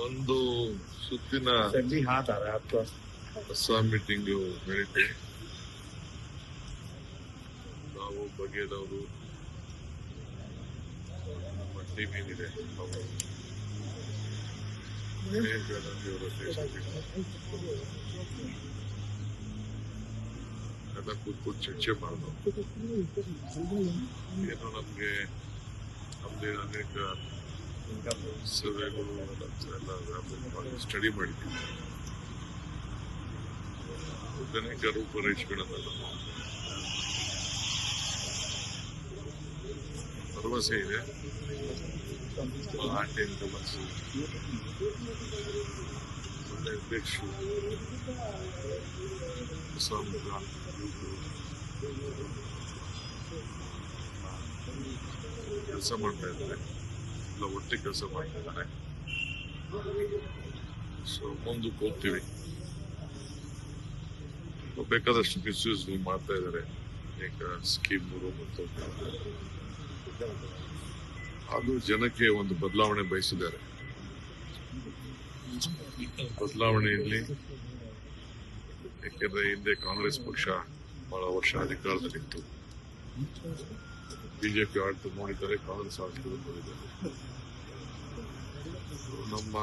ಒಂದು ಸುತ್ತಿನ ಅಸ್ಸಾಂ ಮೀಟಿಂಗ್ ನಡೀತೆ. ನಾವು ಬಗೆದವರು ನಮ್ಮ ಟೀಮ್ ಏನಿದೆ ಅವರು ಎಲ್ಲ ಕೂತ್ಕೊಂಡು ಚರ್ಚೆ ಮಾಡೋದು. ಏನೋ ನಮ್ಗೆ ನಮ್ದೇ ಅನೇಕ ಸರ್ವೆಗಳು ಎಲ್ಲ ಸ್ಟಡಿ ಮಾಡಿದ್ದೀವಿ. ಅನೇಕ ರೂಪರೇಷೆಗಳನ್ನೆಲ್ಲ ಭರವಸೆ ಇದೆ. ಆಂಟೇನ್ ಕಮರ್ಸು ಒಳ್ಳೆ ಅಧ್ಯಕ್ಷರು ಕೆಲಸ ಮಾಡ್ತಾ ಇದ್ದಾರೆ, ಎಲ್ಲ ಒಟ್ಟಿಗೆ ಕೆಲಸ ಮಾಡ್ತಾ ಇದ್ದಾರೆ. ಸೊ ಮುಂದಕ್ಕೆ ಹೋಗ್ತೀವಿ. ಬೇಕಾದಷ್ಟು ಮಿಸ್ಯೂಸ್ ಮಾಡ್ತಾ ಇದ್ದಾರೆ ಅನೇಕ ಸ್ಕೀಮ್ಗಳು ಮತ್ತು ಅದು ಜನಕ್ಕೆ ಒಂದು ಬದಲಾವಣೆ ಬಯಸಿದ್ದಾರೆ. ಬದಲಾವಣೆಯಲ್ಲಿ ಯಾಕೆಂದ್ರೆ ಹಿಂದೆ ಕಾಂಗ್ರೆಸ್ ಪಕ್ಷ ಬಹಳ ವರ್ಷ ಅಧಿಕಾರದಲ್ಲಿತ್ತು. ಬಿಜೆಪಿ ಆಳ್ತು ನೋಡಿದ್ದಾರೆ, ಕಾಂಗ್ರೆಸ್ ಆಳ್ತು ನೋಡಿದ್ದಾರೆ. ನಮ್ಮ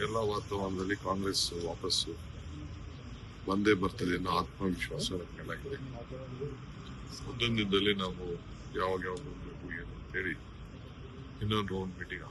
ಎಲ್ಲ ವಾತಾವರಣದಲ್ಲಿ ಕಾಂಗ್ರೆಸ್ ವಾಪಸ್ಸು ಬಂದೇ ಬರ್ತದೆ ಅನ್ನೋ ಆತ್ಮವಿಶ್ವಾಸ ಮೇಲಾಗಿದೆ. ಮುಂದಿನ ದಿನದಲ್ಲಿ ನಾವು ಯಾವಾಗ ಹೋಗ್ಬೇಕು ಏನು ಅಂತೇಳಿ ಇನ್ನೊಂದು ರೌಂಡ್ ಮೀಟಿಂಗ್